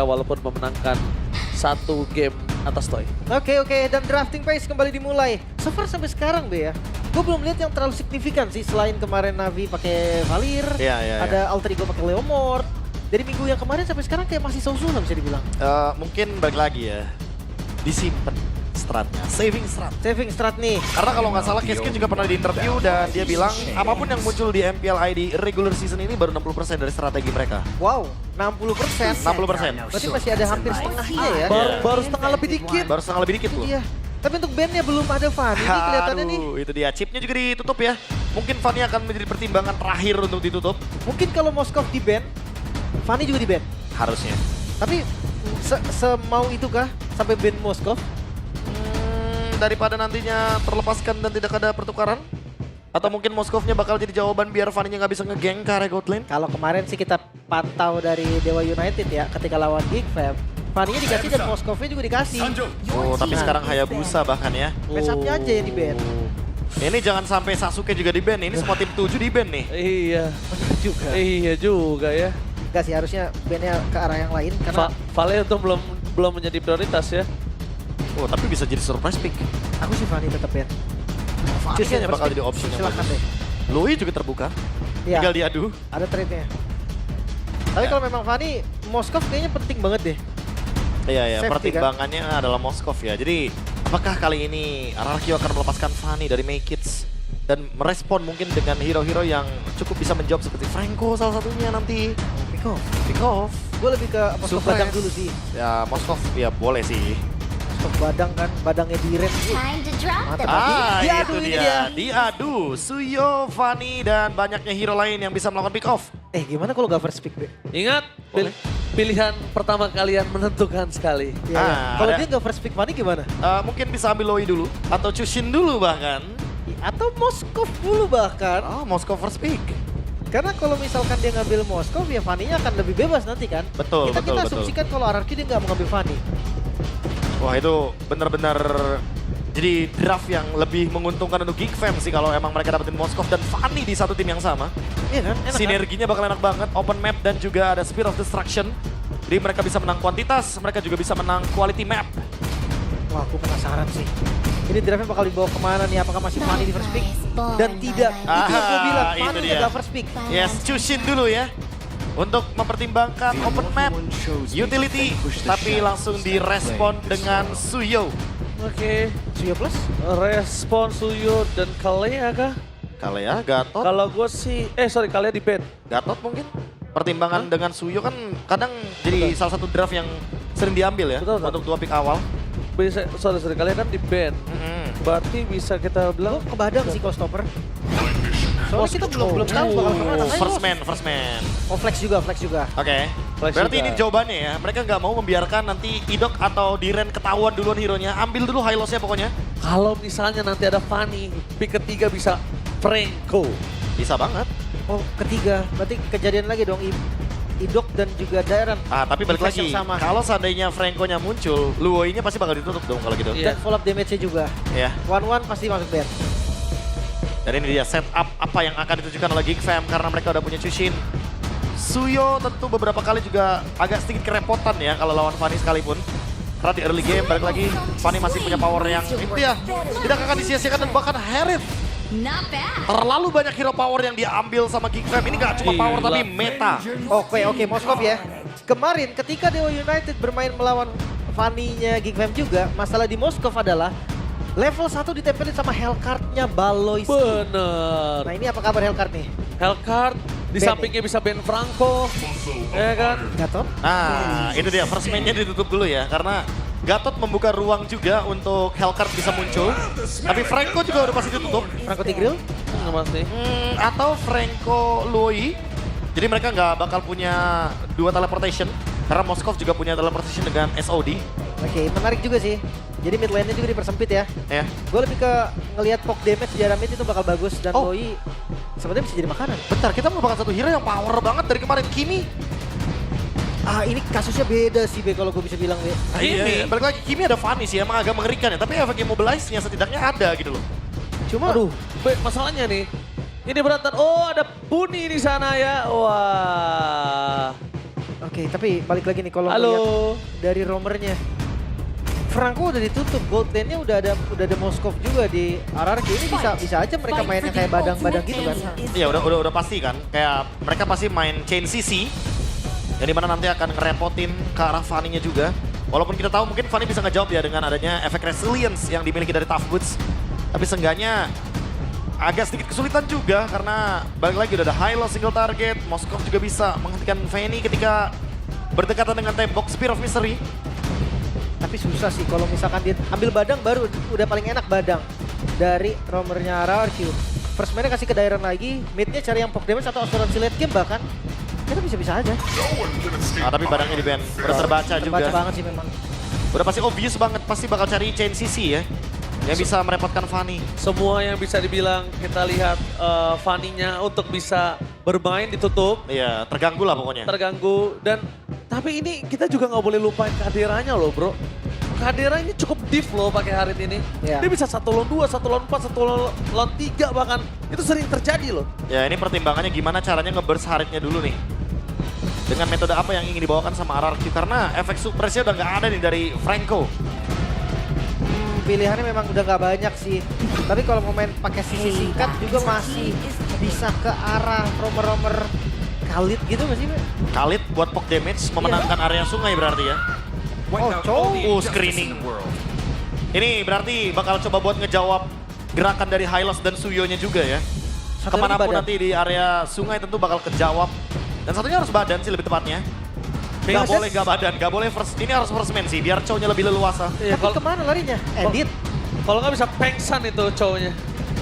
walaupun memenangkan satu game atas Toy. Oke, dan drafting phase kembali dimulai. So far sampai sekarang Be ya, gue belum lihat yang terlalu signifikan sih selain kemarin Navi pakai Valir, ada Alter Ego pakai Leomord. Dari minggu yang kemarin sampai sekarang kayak masih so-so bisa dibilang. Mungkin balik lagi ya, disimpan stratnya, saving strat nih. Karena kalau nggak salah Keske juga pernah di interview dan dia bilang apapun yang muncul di MPL ID regular season ini baru 60% dari strategi mereka. Wow, 60%. 60%. Berarti masih ada hampir setengahnya ya. Baru setengah lebih dikit. Baru setengah lebih dikit loh. Iya. Tapi untuk bandnya belum ada Fanny nih kelihatannya nih. Itu dia, chipnya juga ditutup ya. Mungkin Fanny akan menjadi pertimbangan terakhir untuk ditutup. Mungkin kalau Moskov di ban, Fanny juga di ban. Harusnya. Tapi semau itu kah sampai ban Moskov? Daripada nantinya terlepaskan dan tidak ada pertukaran? Atau mungkin Moskovnya bakal jadi jawaban biar Fanny-nya nggak bisa nge-gank ke area God lane? Kalau kemarin sih kita pantau dari Dewa United ya ketika lawan Geek Fam. Fanny-nya dikasih dan Moskovnya juga dikasih. Oh, tapi sekarang Hayabusa bahkan ya. Match-up-nya aja yang di ban. Ini jangan sampai Sasuke juga di ban. Ini semua tim 7 di ban nih. Iya juga ya. Enggak sih, harusnya ban-nya ke arah yang lain karena Vale itu belum menjadi prioritas ya. Oh, tapi bisa jadi surprise pick. aku sih Fanny tetap ban. Fanny kayaknya bakal jadi option yang Silakan bagus. deh. Lui juga terbuka. Iya. Tinggal diadu. Ada trade-nya. Tapi kalau memang Fanny, Moskov kayaknya penting banget deh. Iya, Safety, pertimbangannya adalah Moskov ya. Jadi, apakah kali ini Ararkio akan melepaskan Fanny dari Make Kids dan merespon mungkin dengan hero-hero yang cukup bisa menjawab seperti Franco salah satunya nanti. Pikov. Gue lebih ke Moskov Surprise. Badang dulu sih. Ya, Moskov ya boleh sih. Moskov Badang kan, Badangnya Diren. Time to drop the Diadu itu ini dia. Diadu. Suyo, Fanny, dan banyaknya hero lain yang bisa melakukan pick off. Gimana kalau gak first pick, Be? Ingat, pilihan pertama kalian menentukan sekali. Iya. Kalau ada- dia gak first pick Fanny gimana? Mungkin bisa ambil Loi dulu. Atau Chushin dulu bahkan. Atau Moskov dulu bahkan. Oh, Moskov first pick. Karena kalau misalkan dia ngambil Moskov, ya Fanny-nya akan lebih bebas nanti kan? Betul, kita betul. asumsikan kalau Ararki dia nggak mau ngambil Fanny. Wah, itu benar-benar jadi draft yang lebih menguntungkan untuk Geek Fam sih kalau emang mereka dapetin Moskov dan Fanny di satu tim yang sama. Iya kan? Enak kan? Sinerginya bakal enak banget, open map dan juga ada Spear of Destruction. Jadi mereka bisa menang kuantitas, mereka juga bisa menang quality map. Wah, aku penasaran sih. Ini draftnya bakal dibawa kemana nih? Apakah masih Fanny di first pick? Dan tidak. Itu yang gue bilang, itu Fanny dia. nggak first pick. Yes, Chushin dulu ya. Untuk mempertimbangkan open map, utility, tapi langsung direspon dengan Suyo. Oke, Suyo plus? respon Suyo dan Kalea kah? Kalea, Gatot, Kalau gue sih, Kalea di ban. Gatot mungkin. Pertimbangan dengan Suyo kan kadang jadi salah satu draft yang sering diambil ya Betul. untuk 2 pick awal. Bisa, Kalea kan di ban. Berarti bisa kita bilang Gue ke Badang sih kalau stopper. Soalnya kita belum tahu bakal kemana. First man. Oh, flex juga. Oke. Flex Berarti juga. ini jawabannya ya. Mereka nggak mau membiarkan nanti Idok atau Diren ketahuan duluan hero-nya. Ambil dulu high loss-nya pokoknya. kalau misalnya nanti ada Fanny, pick ketiga bisa Franco. Bisa banget. Oh, ketiga. Berarti kejadian lagi dong. Idok dan juga Dairan. Tapi balik Flash lagi. yang sama. Kalau seandainya Franco-nya muncul, Luoi-nya pasti bakal ditutup dong kalau gitu. Iya. Dan follow up damage-nya juga. Ya. 1-1 pasti masuk ban. Dan ini dia setup apa yang akan ditujukan oleh Geek Fam karena mereka udah punya Chushin. Suyo tentu beberapa kali juga agak sedikit kerepotan ya kalau lawan Fanny sekalipun. Karena di early game balik lagi Fanny masih punya power yang itu ya tidak akan disia-siakan dan bahkan Harith. Not bad. Terlalu banyak hero power yang dia ambil sama Geek Fam. Ini gak cuma power Gila. tapi meta. Oke, Moskov ya. Kemarin ketika Dewa United bermain melawan Fanny-nya Geek Fam juga, masalah di Moskov adalah level 1 ditempelin sama Hellcard-nya Balois. Bener. Nah, ini apa kabar Hellcard nih? Hellcard, di Ben sampingnya bisa Ben Franco. Ya kan? Gatot? Nah, itu dia first man-nya ditutup dulu ya karena Gatot membuka ruang juga untuk Hellcard bisa muncul. Tapi Franco juga udah pasti ditutup. Franco Tigreal? Masih. Atau Franco Loi. Jadi mereka nggak bakal punya 2 teleportation. Karena Moskov juga punya teleportation dengan SOD. Oke, menarik juga sih. Jadi mid lane-nya juga dipersempit ya. Ya. Gue lebih ke ngelihat poke damage di area mid itu bakal bagus. Dan Oh. Loi sebenarnya bisa jadi makanan. Bentar, kita melupakan satu hero yang power banget dari kemarin, Kimi. Ini kasusnya beda sih, Be, kalau gue bisa bilang, Be. Kimi, balik lagi, Kimi ada Fanny sih, emang agak mengerikan ya. Tapi efek immobilize-nya setidaknya ada gitu loh. Cuma, Masalahnya nih, ini berantan. Oh, ada Puni di sana ya. Wah. Oke, tapi balik lagi nih kalau Halo. melihat dari roamernya. Franco udah ditutup, gold lane-nya udah ada Moskov juga di RRQ. Ini bisa aja mereka mainnya kayak badang-badang gitu kan. Iya udah pasti kan. Kayak mereka pasti main chain CC. Yang dimana nanti akan ngerepotin ke arah Fanny-nya juga. Walaupun kita tahu mungkin Fanny bisa ngejawab ya dengan adanya efek resilience yang dimiliki dari Tough Boots. Tapi seenggaknya agak sedikit kesulitan juga karena balik lagi udah ada high low single target. Moskov juga bisa menghentikan Fanny ketika berdekatan dengan tembok Spear of Misery. Tapi susah sih kalau misalkan dia ambil badang baru udah paling enak badang dari roamernya RRQ. First man-nya kasih ke Dairon lagi, mid-nya cari yang poke damage atau asuransi late game bahkan. Kita bisa-bisa aja. Nah, tapi badangnya di ban. Udah terbaca juga. Terbaca banget sih memang. Udah pasti obvious banget, pasti bakal cari chain CC ya. Yang bisa merepotkan Fanny. Semua yang bisa dibilang kita lihat Fanny-nya untuk bisa bermain ditutup. Iya, terganggu lah pokoknya. Terganggu dan tapi ini kita juga nggak boleh lupain kehadirannya loh bro. Kehadiran ini cukup diff loh pakai Harit ini. Iya. Dia bisa 1 lawan 2, 1 lawan 4, 1 lawan 3 bahkan. Itu sering terjadi loh. Ya ini pertimbangannya gimana caranya nge-burst Haritnya dulu nih. Dengan metode apa yang ingin dibawakan sama RRQ. Karena efek suppressnya udah nggak ada nih dari Franco. Pilihannya memang udah nggak banyak sih. Tapi kalau mau main pakai sisi singkat juga masih bisa ke arah romer-romer Khalid gitu nggak sih, Be? Khalid buat poke damage memenangkan area sungai berarti ya. Oh, Screening. Ini berarti bakal coba buat ngejawab gerakan dari Hylos dan Suyo-nya juga ya. Satu lagi Kemanapun badan. nanti di area sungai tentu bakal kejawab. Dan satunya harus badan sih lebih tepatnya. Gak boleh gak badan, gak boleh first. Ini harus first man sih, biar cowoknya lebih leluasa. Iya, Tapi kemana larinya? Edit. Kalau nggak bisa pengsan itu cowoknya.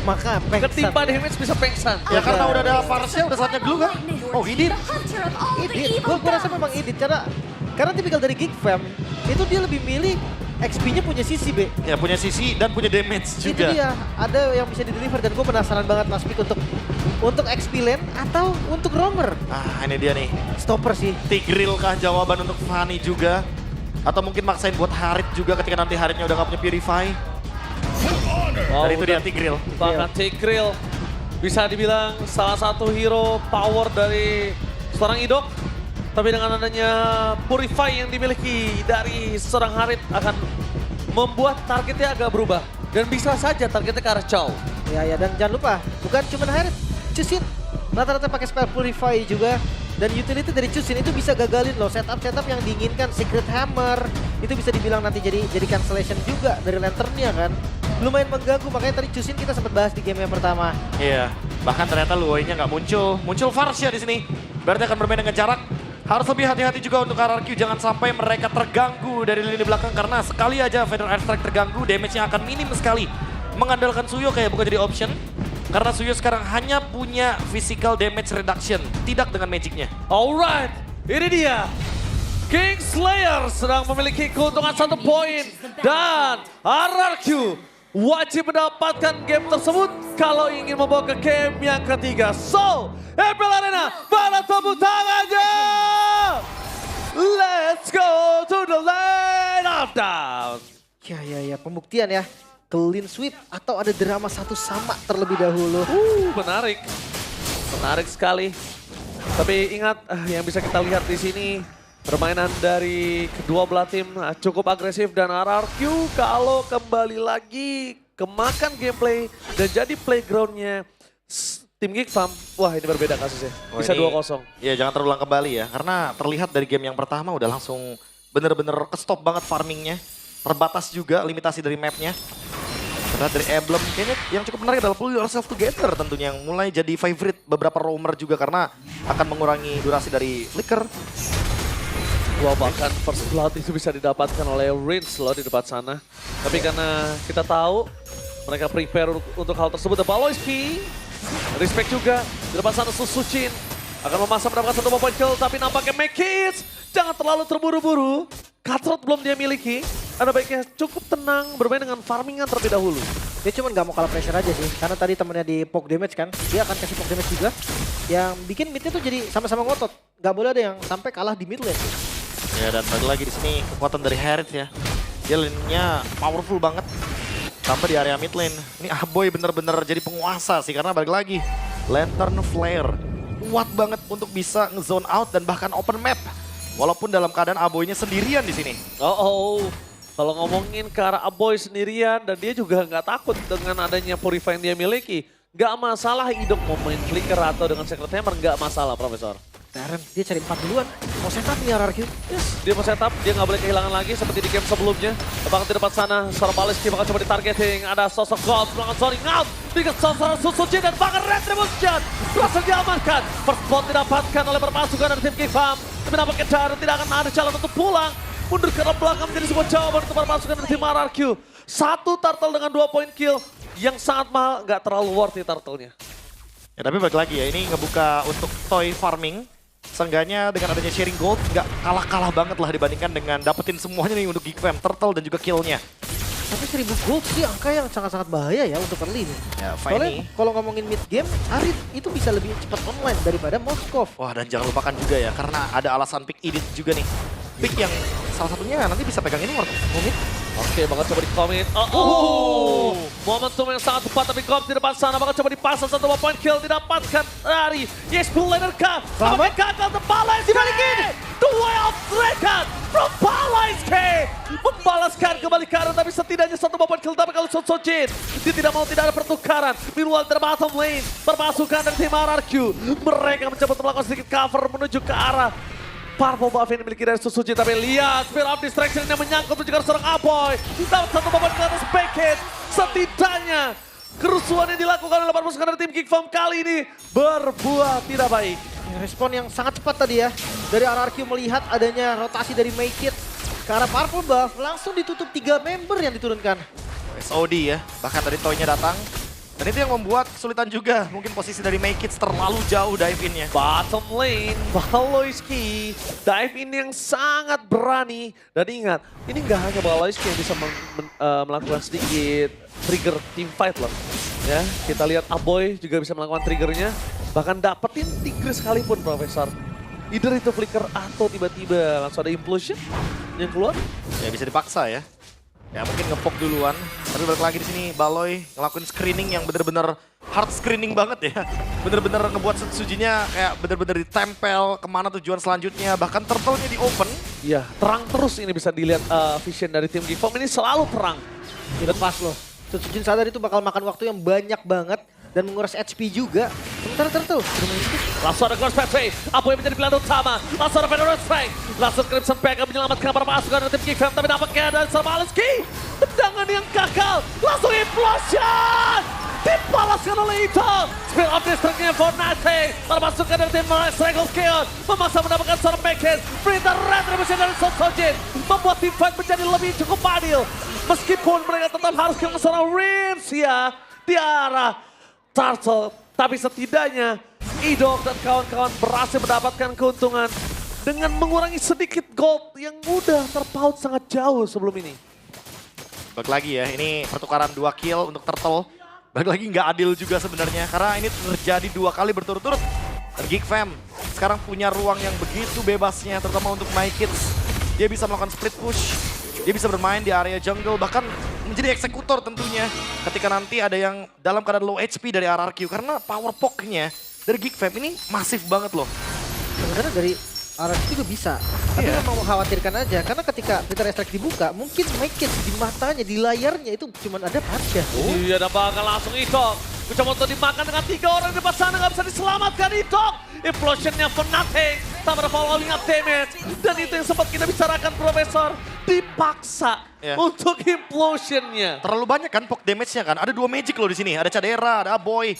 Maka pengsan. Ketimpa damage bisa pengsan. Ya karena udah ada Farsnya, udah saatnya glue kan? Oh, Idit. Edit. Gue rasa memang edit karena tipikal dari Geek Fam itu dia lebih milih XP-nya punya sisi, Be. Ya punya sisi dan punya damage Itu juga. dia, ada yang bisa di-deliver dan gue penasaran banget last pick untuk XP lane atau untuk roamer. Ah ini dia nih. Stopper sih. Tigreal kah jawaban untuk Fanny juga? Atau mungkin maksain buat Harit juga ketika nanti Haritnya udah gak punya Purify. Wow, Dan itu dia Tigreal. Bahkan Tigreal bisa dibilang salah satu hero power dari seorang Idok. Tapi dengan adanya Purify yang dimiliki dari seorang Harit akan membuat targetnya agak berubah. Dan bisa saja targetnya ke arah Chow. Ya, dan jangan lupa, bukan cuma Harit, Chusin. Rata-rata pakai spell Purify juga. Dan utility dari Chusin itu bisa gagalin loh setup-setup yang diinginkan. Secret Hammer, itu bisa dibilang nanti jadi cancellation juga dari lanternnya kan. Lumayan mengganggu, makanya tadi Chusin kita sempat bahas di game yang pertama. Iya, bahkan ternyata Luoy-nya nggak muncul. Muncul Farsya di sini. Berarti akan bermain dengan jarak. Harus lebih hati-hati juga untuk RRQ. Jangan sampai mereka terganggu dari lini belakang. Karena sekali aja Feather Airstrike terganggu, damage-nya akan minim sekali. Mengandalkan Suyo kayak bukan jadi option. Karena Suyo sekarang hanya punya physical damage reduction. Tidak dengan magic-nya. Alright, ini dia. Kingslayer sedang memiliki keuntungan 1 poin. Dan RRQ wajib mendapatkan game tersebut kalau ingin membawa ke game yang ketiga. So, MPL Arena, mana tepuk tangannya? Let's go to the lane of down. Ya, pembuktian ya. Clean sweep atau ada drama 1 sama terlebih dahulu. Menarik. Menarik sekali. Tapi ingat, yang bisa kita lihat di sini, permainan dari kedua belah tim cukup agresif dan RRQ kalau kembali lagi kemakan gameplay dan jadi playgroundnya tim Geek Fam, wah ini berbeda kasusnya. Bisa 2-0. Iya jangan terulang kembali ya. Karena terlihat dari game yang pertama udah langsung bener-bener ke-stop banget farmingnya. Terbatas juga limitasi dari mapnya. Karena dari emblem kayaknya yang cukup menarik adalah Pull Yourself Together tentunya. Yang mulai jadi favorite beberapa roamer juga karena akan mengurangi durasi dari flicker. Wah bahkan first blood itu bisa didapatkan oleh Rince loh di depan sana. Tapi karena kita tahu mereka prepare untuk hal tersebut. The Palois P, respect juga di depan sana Susuchin. Akan memasang mendapatkan 1 point kill tapi nampaknya Mekis jangan terlalu terburu-buru. Cutthroat belum dia miliki. Ada baiknya cukup tenang bermain dengan farmingan terlebih dahulu. Dia cuma nggak mau kalah pressure aja sih. Karena tadi temennya di poke damage kan. Dia akan kasih poke damage juga. Yang bikin midnya tuh jadi sama-sama ngotot. Nggak boleh ada yang sampai kalah di mid lane. Ya dan balik lagi di sini kekuatan dari Harit ya. Dia lane-nya powerful banget. Sampai di area mid lane. Ini Aboy bener-bener jadi penguasa sih karena balik lagi. Lantern Flare kuat banget untuk bisa nge-zone out dan bahkan open map. Walaupun dalam keadaan Aboynya sendirian di sini. Kalau ngomongin ke arah Aboy sendirian dan dia juga nggak takut dengan adanya Purify yang dia miliki. Nggak masalah Idok mau main Flicker atau dengan Secret Hammer, nggak masalah Profesor. Darren, dia cari 4 duluan. Mau setup nih RRQ. Yes, dia mau setup, dia nggak boleh kehilangan lagi seperti di game sebelumnya. Bahkan di depan sana, seorang Baleski bakal coba ditargeting. Ada sosok Gold, melakukan zoning out. Dengan sasaran Susuji dan bahkan Retribution berhasil diamankan. First blood didapatkan oleh permasukan dari tim Kifam. Tapi nampaknya Darren tidak akan ada jalan untuk pulang. Mundur ke arah belakang menjadi sebuah jawaban untuk permasukan dari tim RRQ. Satu turtle dengan 2 point kill yang sangat mahal, nggak terlalu worth it turtle-nya. Ya tapi balik lagi ya, ini ngebuka untuk toy farming. Seenggaknya dengan adanya sharing gold nggak kalah-kalah banget lah dibandingkan dengan dapetin semuanya nih untuk Geek Fam, turtle dan juga killnya. Tapi 1000 gold sih angka yang sangat-sangat bahaya ya untuk early nih. Ya, Soalnya kalau ngomongin mid game, Arid itu bisa lebih cepat online daripada Moskov. Wah, dan jangan lupakan juga ya, karena ada alasan pick edit juga nih. Pick yang salah satunya nanti bisa pegang ini mid. Oke, bakal coba di-commit. Momentum yang sangat tepat, tapi Gop di depan sana bakal coba dipasang satu point kill didapatkan dari Yes-Bull Laner Cup. Sampai gagal terbalas dibalikin. Duel of Dragon from Palaiske. Membalaskan kembali Karen, tapi setidaknya satu point kill. Tapi kalau Sotsojin, dia tidak mau tidak ada pertukaran. Meanwhile, dari bottom lane, permasukan dari tim RRQ. Mereka mencoba untuk melakukan sedikit cover menuju ke arah Purple buff yang dimiliki dari Susuji, tapi lihat Spear of Distraction yang menyangkut juga seorang Aboy. Dapat satu beban ke atas backhand. Setidaknya kerusuhan yang dilakukan oleh permusuhan dari tim Geek Fam kali ini berbuah tidak baik. Respon yang sangat cepat tadi ya. Dari RRQ melihat adanya rotasi dari Make It ke arah Purple buff, langsung ditutup 3 member yang diturunkan. SOD ya, bahkan dari toynya datang. Dan itu yang membuat kesulitan juga, mungkin posisi dari Make It terlalu jauh dive in-nya. Bottom lane, Baloyski dive in yang sangat berani. Dan ingat, ini nggak hanya Baloyski yang bisa melakukan sedikit trigger team fight loh. Ya, kita lihat Aboy juga bisa melakukan triggernya. Bahkan dapetin Tigre sekalipun, Profesor. Either itu flicker atau tiba-tiba langsung ada implosion yang keluar. Ya bisa dipaksa ya. Ya mungkin ngepok duluan, tapi balik lagi di sini Baloy ngelakuin screening yang bener-bener hard screening banget ya. Bener-bener ngebuat Sujinya kayak bener-bener ditempel kemana tujuan selanjutnya, bahkan turtle-nya di open. Iya, terang terus ini bisa dilihat vision dari tim Geek Fam ini selalu terang. Tidak pas loh. Sutsujin sadar itu bakal makan waktu yang banyak banget dan menguras HP juga. Sementara Turtle bermain itu. Langsung ada Cross Pathway, apa yang menjadi pilihan utama. Langsung ada Federal Strike. Langsung Crimson Pack menyelamatkan para pasukan dari tim Geek Fam. Tapi nampaknya ada Baleski. Tendangan yang gagal. Langsung implosion. Dibalaskan oleh Ito. Spear of Destruction for nothing. Para pasukan dari tim Regal Chaos memaksa mendapatkan seorang backhand. Perintah Retribution dari Sotsojin membuat tim fight menjadi lebih cukup adil. Meskipun mereka tetap harus kehilangan seorang Rins ya di arah Turtle. Tapi setidaknya Idok dan kawan-kawan berhasil mendapatkan keuntungan dengan mengurangi sedikit gold yang udah terpaut sangat jauh sebelum ini. Balik lagi ya, ini pertukaran 2 kill untuk Turtle. Balik lagi nggak adil juga sebenarnya, karena ini terjadi 2 kali berturut-turut. Dan Geek Fam sekarang punya ruang yang begitu bebasnya, terutama untuk My Kids. Dia bisa melakukan split push, dia bisa bermain di area jungle, bahkan menjadi eksekutor tentunya. Ketika nanti ada yang dalam keadaan low HP dari RRQ, karena power poke-nya dari Geek Fam ini masif banget loh. Sebenarnya dari RRQ juga bisa, tapi memang mengkhawatirkan aja. Karena ketika Twitter Strike dibuka, mungkin Make It di matanya, di layarnya itu cuma ada Pasha. Iya, dan bakal langsung Idok. Mencoba untuk dimakan dengan 3 orang di depan sana, nggak bisa diselamatkan Idok. Implosionnya for nothing, tak ada following up damage. Dan itu yang sempat kita bicarakan Profesor, dipaksa untuk implosionnya. Terlalu banyak kan poke damage-nya kan, ada 2 magic loh di sini, ada Cadera, ada Aboy.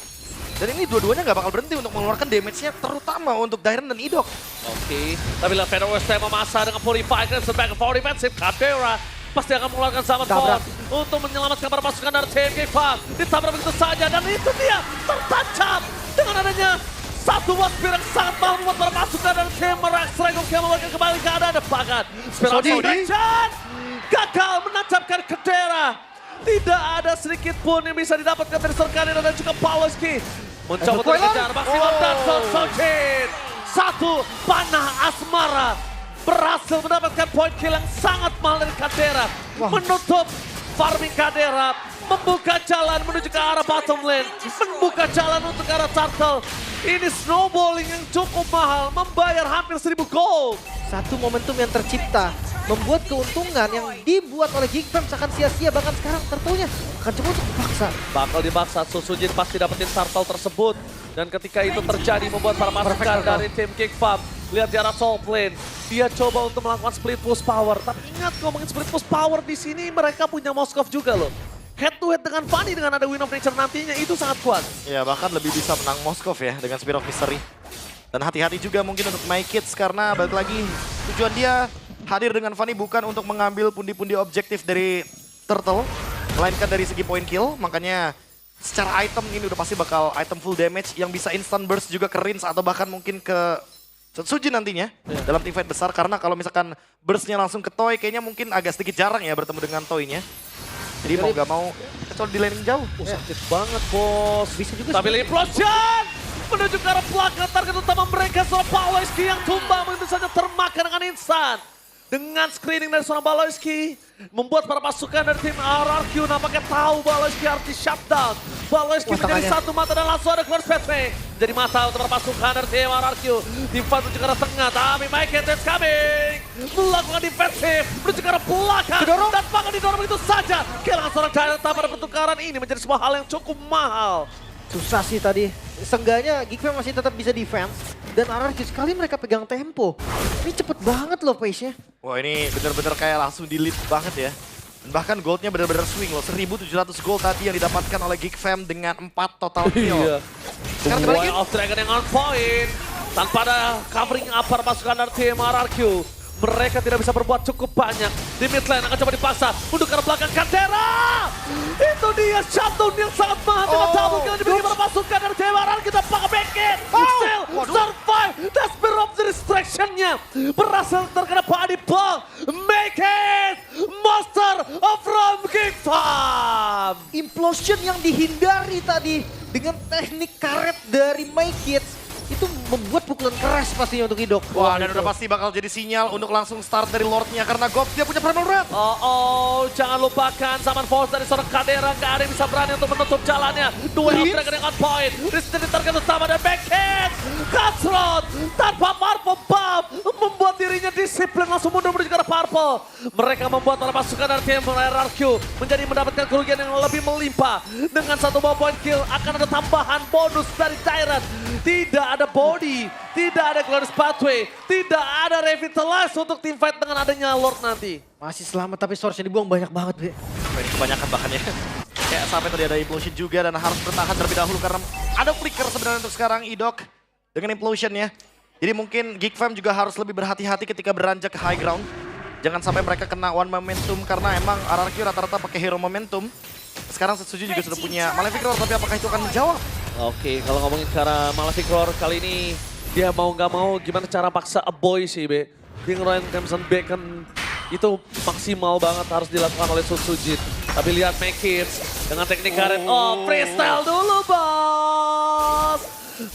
Dan ini dua-duanya nggak bakal berhenti untuk mengeluarkan damage-nya, terutama untuk Dairen dan Idok. Oke, tapi lihat Federal Strike memaksa dengan Purify, sebagai for defensive, Cadera pasti akan mengeluarkan Summon Force untuk menyelamatkan para pasukan dari tim Geek Fam. Ditabrak begitu saja, dan itu dia tertancap dengan adanya satu Spear yang sangat mahal membuat para pasukan dari tim Regal yang membawa kembali keadaan depan. Spear of Distraction gagal menancapkan Cadera. Tidak ada sedikit pun yang bisa didapatkan dari Serkanina dan juga Baleski. Mencoba untuk dikejar maksimum dan Sotsojin. Satu panah asmara berhasil mendapatkan point kill yang sangat mahal dari Cadera. Menutup farming Cadera, membuka jalan menuju ke arah bottom lane, membuka jalan untuk ke arah Turtle. Ini snowballing yang cukup mahal, membayar hampir 1000 gold. satu momentum yang tercipta. Membuat keuntungan yang dibuat oleh Geek Fam akan sia-sia, bahkan sekarang turtle-nya akan coba untuk dipaksa. Bakal dipaksa, Susujin pasti dapetin turtle tersebut. Dan ketika itu terjadi membuat para pasukan dari tim Geek Fam. Lihat di arah top lane, dia coba untuk melakukan split push power. Tapi ingat ngomongin split push power di sini mereka punya Moskov juga loh. Head to head dengan Fanny dengan ada Win of Nature nantinya itu sangat kuat. Ya bahkan lebih bisa menang Moskov ya dengan Spear of Mystery. Dan hati-hati juga mungkin untuk My Kids karena balik lagi tujuan dia hadir dengan Fanny bukan untuk mengambil pundi-pundi objektif dari Turtle, melainkan dari segi point kill. Makanya secara item ini udah pasti bakal item full damage yang bisa instant burst juga ke Rins atau bahkan mungkin ke Sujin nantinya dalam teamfight besar. Karena kalau misalkan burstnya langsung ke Toy kayaknya mungkin agak sedikit jarang ya bertemu dengan Toy-nya. Jadi mau gak mau kecuali di laning jauh. Sakit banget bos. Bisa juga Tapi Implosion menuju ke arah belakang target utama mereka seorang Baloyski yang tumbang begitu saja termakan dengan instan. Dengan screening dari seorang Baloyski membuat para pasukan dari tim RRQ nampaknya tahu Baloyski harus di shutdown. Baloyski menjadi satu mata dan langsung ada keluar Spetsnake. Jadi mata untuk para pasukan dari tim RRQ. Defense menuju ke arah tengah tapi Mike is coming. Melakukan defensif menuju ke arah belakang. Dan bakal didorong begitu saja. Kehilangan seorang Giant pada pertukaran ini menjadi sebuah hal yang cukup mahal. susah sih tadi. Seenggaknya Geek Fam masih tetap bisa defense. Dan RRQ sekali mereka pegang tempo. Ini cepet banget loh pace-nya. Wah ini bener-bener kayak langsung di lead banget ya. Dan bahkan goldnya bener-bener swing loh. 1.700 gold tadi yang didapatkan oleh Geek Fam dengan 4 total kill. Iya. Sekarang kita lagi. Wild of Dragon yang on point. Tanpa ada covering upper pasukan dari tim RRQ. Mereka tidak bisa berbuat cukup banyak. Di mid lane akan coba dipaksa. Untuk ke belakang Kantera. Itu dia shutdown yang sangat mahal. Dengan double kill dimiliki para pasukan dari tim RRQ. Kita pakai backend. Still survive. That's spear of the distraction-nya. Berhasil terkena body block. Make it. Monster from Geek Fam. Implosion yang dihindari tadi. Dengan teknik karet dari My Kids. Itu membuat pukulan keras pastinya untuk Idok. Wah, dan udah pasti bakal jadi sinyal untuk langsung start dari Lordnya karena Goff dia punya Primal Red. Jangan lupakan Summon Force dari seorang Kadera. Gak ada yang bisa berani untuk menutup jalannya. Duel of Dragon yang on point. Riz jadi target utama dan backhand. Cutthroat tanpa Purple Bomb. Membuat dirinya disiplin langsung mundur menuju ke arah Purple. Mereka membuat para pasukan dari tim RRQ menjadi mendapatkan kerugian yang lebih melimpah. Dengan 1 point kill akan ada tambahan bonus dari Tyrant. Tidak ada body, tidak ada Glorious Pathway, tidak ada Revitalize untuk teamfight dengan adanya Lord nanti. Masih selamat tapi source-nya dibuang banyak banget, Be. Ini kebanyakan bahkan ya. Kayak sampai tadi ada Implosion juga dan harus bertahan terlebih dahulu karena ada flicker sebenarnya untuk sekarang Idok dengan Implosion ya. Jadi mungkin Geek Fam juga harus lebih berhati-hati ketika beranjak ke high ground. Jangan sampai mereka kena one momentum karena emang RRQ rata-rata pakai hero momentum. Sekarang Setsuji juga sudah punya Malefic Roar, tapi apakah itu akan menjawab? Oke, kalau ngomongin ke arah Malefic Roar kali ini, dia mau nggak mau gimana cara paksa a boy sih, Be. Dia ngeroin Crimson Bacon itu maksimal banget harus dilakukan oleh Sutsujin. Tapi lihat Makids dengan teknik karet. Oh, freestyle dulu, bos.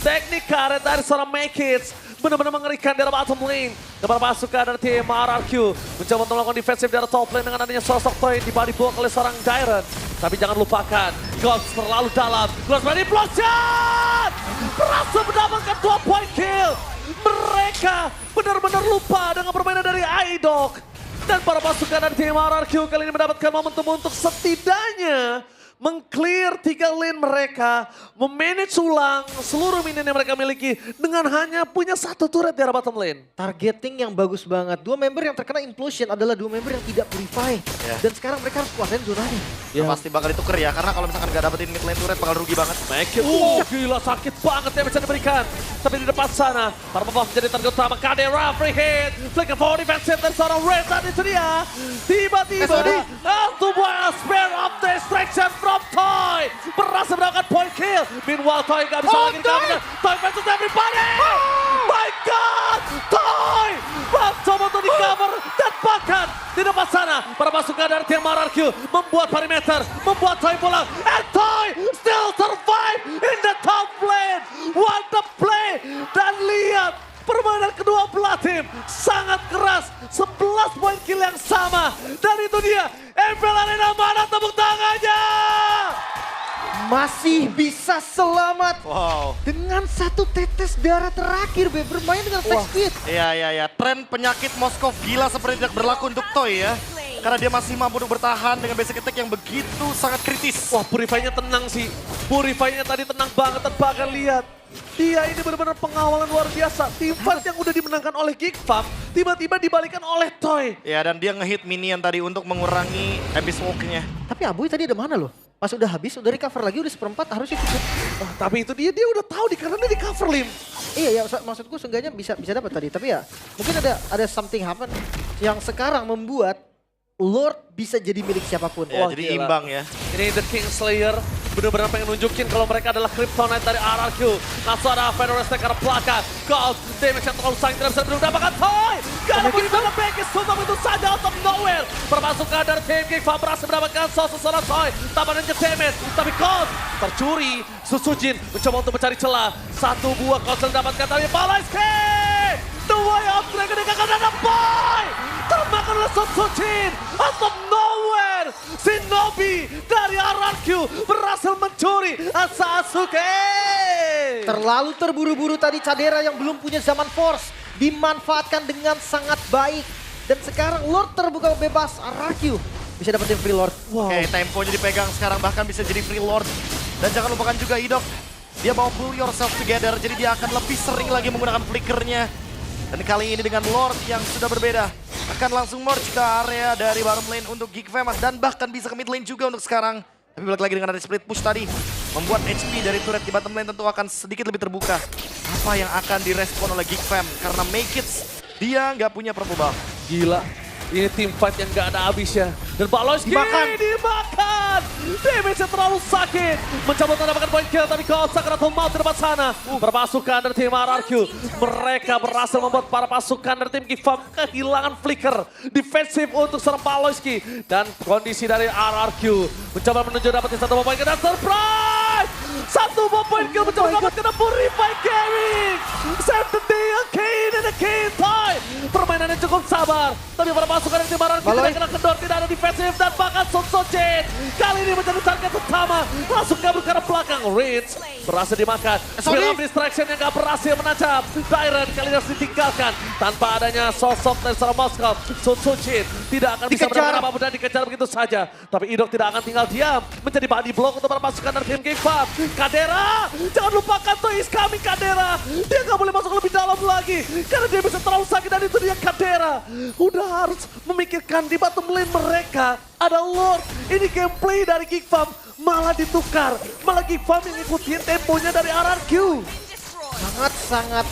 Teknik karet dari seorang Makids. Benar-benar mengerikan di arah bottom lane. Kepada pasukan dari tim RRQ. Mencoba untuk melakukan defensif di arah top lane dengan adanya sosok Toy di body block oleh seorang Dairon. Tapi jangan lupakan, Ghost terlalu dalam. Ghost berani Implosion! Berhasil mendapatkan 2 point kill. Mereka benar-benar lupa dengan permainan dari Idok. Dan para pasukan dari tim RRQ kali ini mendapatkan momentum untuk setidaknya meng-clear 3 lane mereka, memanage ulang seluruh minion yang mereka miliki dengan hanya punya 1 turret di arah bottom lane. Targeting yang bagus banget. 2 member yang terkena Implosion adalah 2 member yang tidak purify. Dan sekarang mereka harus kuasain zonanya. Ya. Pasti bakal dituker ya, karena kalau misalkan gak dapetin mid lane turret bakal rugi banget. Gila sakit banget yang bisa diberikan. Tapi di depan sana, para pembuff menjadi target utama. Kadera free hit, flicker for defensive dan seorang Reza itu dia. Tiba-tiba sebuah spear of distraction from Toy. Berhasil mendapatkan point kill. Meanwhile Toy gak bisa lagi dikawinkan. Toy versus everybody. My God, Toy mencoba untuk di cover dan bahkan di depan sana para pasukan dari tim RRQ membuat perimeter, membuat Toy pulang. And Toy still survive in the top lane. What the play. Dan lihat permainan kedua belah tim sangat keras. 11 poin kill yang sama. Dan itu dia MPL Arena, mana tepuk tangannya? masih bisa selamat. Wow. Dengan satu tetes darah terakhir, Be. Bermain dengan fast speed. Iya. Tren penyakit Moskov gila seperti tidak berlaku untuk Toy ya. Karena dia masih mampu untuk bertahan dengan basic attack yang begitu sangat kritis. Wah, Purify-nya tenang sih. Purify-nya tadi tenang banget, dan bahkan lihat. Dia ini benar-benar pengawalan luar biasa. Team fight yang udah dimenangkan oleh Geek Farm, tiba-tiba dibalikan oleh Toy. Ya, dan dia ngehit minion tadi untuk mengurangi Abyss Walk-nya. Tapi Aboy tadi ada mana loh? Pas udah habis, udah recover lagi, udah seperempat harusnya cukup. Wah, tapi itu dia udah tahu karena dia di cover Lim. Iya ya, maksudku seenggaknya bisa dapat tadi. Tapi ya mungkin ada something happen yang sekarang membuat Lord bisa jadi milik siapapun. Ya, Wah, jadi gila. imbang ya. Ini The Kingslayer benar-benar pengen nunjukin kalau mereka adalah Kryptonite dari RRQ. Langsung ada Fedorus ke arah belakang. Gold, damage yang terlalu sayang tidak bisa mendapatkan Toy. Karena begitu ada Beckis tumbang itu saja out of nowhere. Permasukan dari tim Geek Farm berhasil mendapatkan seorang Toy. Tabanan ke damage, tapi Gold tercuri. Susujin mencoba untuk mencari celah. Satu buah Gold mendapatkan tapi Palaiski. The way of Dragon akan ada Boy. Termakan oleh Susujin. Out of nowhere. Shinobi dari RRQ berhasil mencuri Sasuke. Terlalu terburu-buru tadi Cadera yang belum punya zaman force dimanfaatkan dengan sangat baik. Dan sekarang Lord terbuka bebas, RRQ bisa dapetin free Lord. Wow. Oke, temponya dipegang sekarang bahkan bisa jadi free Lord. Dan jangan lupakan juga Idok, dia mau pull yourself together, jadi dia akan lebih sering lagi menggunakan flickernya. Dan kali ini dengan Lord yang sudah berbeda, akan langsung merge ke area dari bottom lane untuk Geek Fam dan bahkan bisa ke mid lane juga untuk sekarang. Tapi balik lagi dengan ada split push tadi, membuat HP dari turret di bottom lane tentu akan sedikit lebih terbuka. Apa yang akan direspon oleh Geek Fam? Karena Make It, dia nggak punya purple buff. Gila, ini tim fight yang gak ada habisnya. Dan Palaiski dimakan. Damage-nya terlalu sakit. Mencoba untuk mendapatkan point kill, tapi Gold Sakaratul Maut di depan sana. Perpasukan dari tim RRQ. Mereka berhasil membuat para pasukan dari tim Geek Farm kehilangan flicker. Defensif untuk serang Palaiski. Dan kondisi dari RRQ. Mencoba menuju dapetin satu point kill dan surprise. Satu point kill mencoba mendapatkan Purify Gaming. Save the day again and again. Permainannya cukup sabar. Tapi para pasukan dari tim RRQ tidak kena kendor, tidak ada defensif dan bahkan Sojin kali ini menjadi target utama. Langsung kabur ke arah belakang. Ritz berhasil dimakan. Film distraction yang gak berhasil menancap. Dairen kali ini harus ditinggalkan. Tanpa adanya sosok dari seorang Moskov, Sojin tidak akan bisa mendapatkan apapun dan dikejar begitu saja. Tapi Idok tidak akan tinggal diam. Menjadi body block untuk para pasukan dari tim Geek Farm. Kadera, jangan lupakan tuh is coming Kadera. Dia gak boleh masuk lebih dalam lagi. Karena dia bisa terlalu sakit dan itu dia Kadera. Udah harus memikirkan di bottom lane mereka ada Lord. Ini gameplay dari Geek Farm malah ditukar. Malah Geek Farm yang ngikutin temponya dari RRQ. Sangat-sangat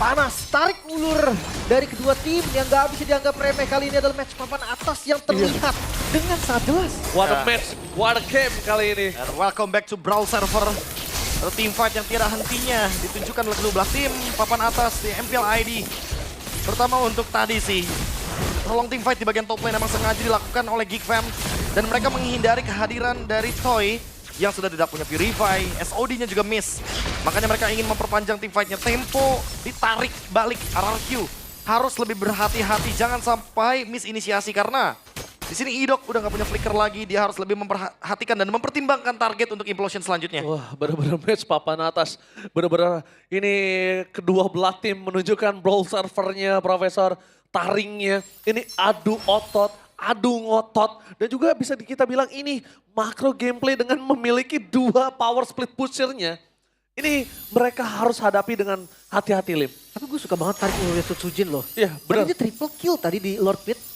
panas. Tarik ulur dari kedua tim yang gak bisa dianggap remeh. Kali ini adalah match papan atas yang terlihat dengan sangat jelas. What a match, what a game kali ini. And welcome back to Brawl Server. Team fight yang tiada hentinya ditunjukkan oleh kedua belah tim papan atas di MPL ID. Terutama untuk tadi sih, prolong team fight di bagian top lane memang sengaja dilakukan oleh Geek Fam. Dan mereka menghindari kehadiran dari Toy yang sudah tidak punya Purify, SOD-nya juga miss. Makanya mereka ingin memperpanjang team fight-nya. Tempo ditarik balik RRQ. Harus lebih berhati-hati, jangan sampai miss inisiasi karena di sini Idok udah nggak punya flicker lagi, dia harus lebih memperhatikan dan mempertimbangkan target untuk implosion selanjutnya. Wah, benar-benar match papan atas. Benar-benar ini kedua belah tim menunjukkan brawl servernya, Profesor, taringnya. Ini adu otot, adu ngotot. Dan juga bisa kita bilang ini makro gameplay dengan memiliki dua power split pushernya. Ini mereka harus hadapi dengan hati-hati, Lim. Tapi gue suka banget tarik ulurnya Sojin loh. Iya, benar. Dia triple kill tadi di Lord Pit.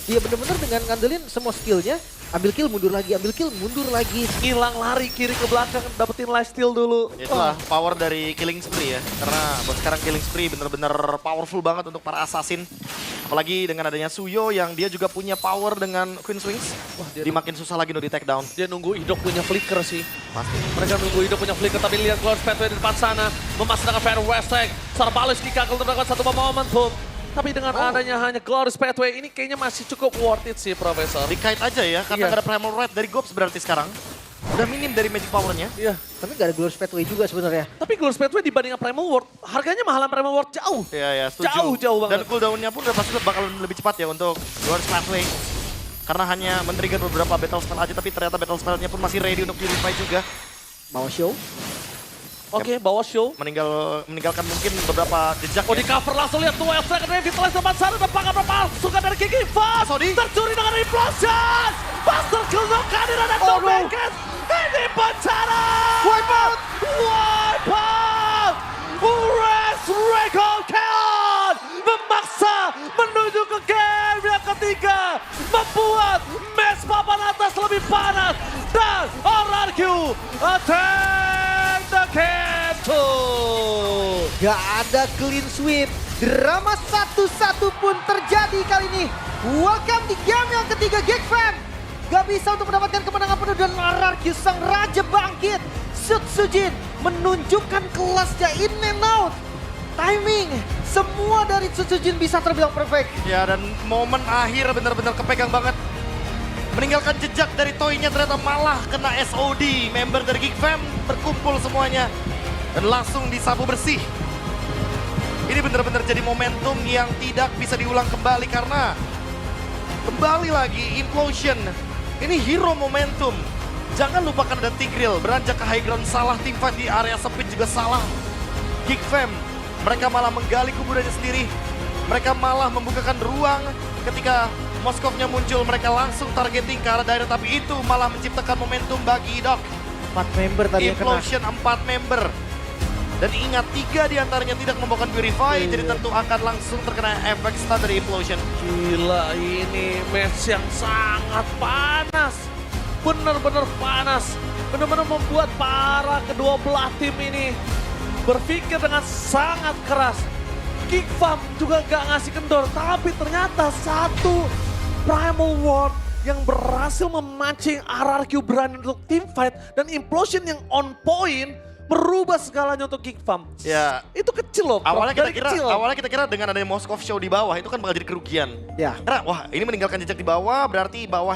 Dia bener-bener dengan ngandelin semua skillnya. Ambil kill mundur lagi, ambil kill mundur lagi. Hilang lari kiri ke belakang, dapetin lifesteal dulu. Itulah power dari Killing Spree ya. Karena buat sekarang Killing Spree bener-bener powerful banget untuk para assassin. Apalagi dengan adanya Suyo yang dia juga punya power dengan Queen's Wings. Wah, dia makin susah lagi untuk di take down. Dia nunggu Idok punya flicker sih. Pasti. Mereka nunggu Idok punya flicker, tapi lihat Glorious Pathway di depan sana. Memasukkan Fair Westek. Sarbalis dikagel untuk melakukan satu momentum. Tapi dengan adanya hanya Glorious Pathway ini kayaknya masih cukup worth it sih, Profesor. Di-kite aja ya, karena Iya. nggak ada Primal Ride dari Gobs berarti sekarang. Udah minim dari magic powernya. Iya. Tapi gak ada Glorious Pathway juga sebenarnya. Tapi Glorious Pathway dibandingkan Primal World, harganya mahalan Primal World jauh. Iya, setuju. Jauh banget. Dan cooldown-nya pun udah pasti bakal lebih cepat ya untuk Glorious Pathway. Karena hanya men-trigger beberapa battle spell aja, tapi ternyata battle spell-nya pun masih ready untuk Purify juga. Bawa show. Oke, bawa show. Meninggalkan mungkin beberapa jejak. Oh, di cover langsung lihat tuh second revitalize depan sana. Dan pangan berpalsukan dari Gigi Fast. Sodi. Tercuri dengan implosion. Buster Kill kehadiran dan Oh, no. Dominican. Ini bencana. Wipe out. Wipe out. Res Record Count. Memaksa menuju ke game yang ketiga. Membuat match papan atas lebih panas. Dan RRQ attack the game 2. Gak ada clean sweep. Drama satu-satu pun terjadi kali ini. Welcome di game yang ketiga Geek Fam. Gak bisa untuk mendapatkan kemenangan penuh dan RRQ sang raja bangkit. Sutsujin menunjukkan kelasnya in and out. Timing, semua dari Sutsujin bisa terbilang perfect. Ya, dan momen akhir benar-benar kepegang banget. Meninggalkan jejak dari Toy-nya ternyata malah kena SOD. Member dari Geek Fam berkumpul semuanya. Dan langsung disapu bersih. Ini benar-benar jadi momentum yang tidak bisa diulang kembali karena kembali lagi Implosion. Ini hero momentum. Jangan lupakan ada Tigreal, beranjak ke high ground salah, teamfight di area sempit juga salah. Geek Fam, mereka malah menggali kuburannya sendiri. Mereka malah membukakan ruang ketika Moskovnya muncul, mereka langsung targeting ke arah daerah, tapi itu malah menciptakan momentum bagi Doc. 4 member tadi yang kena. Implosion 4 member. Dan ingat, 3 diantaranya tidak membawakan Purify, jadi tentu akan langsung terkena efek stun dari Implosion. Gila, ini match yang sangat panas. Benar-benar panas. Benar-benar membuat para kedua belah tim ini berpikir dengan sangat keras. Geek Fam juga gak ngasih kendor, tapi ternyata satu Primal Ward yang berhasil memancing RRQ berani untuk teamfight dan Implosion yang on point merubah segalanya untuk Geek Fam. Ya. Itu kecil loh. Awalnya dari kita kecil. kira dengan adanya Moskov Show di bawah itu kan bakal jadi kerugian. Ya. Karena wah, ini meninggalkan jejak di bawah berarti bawah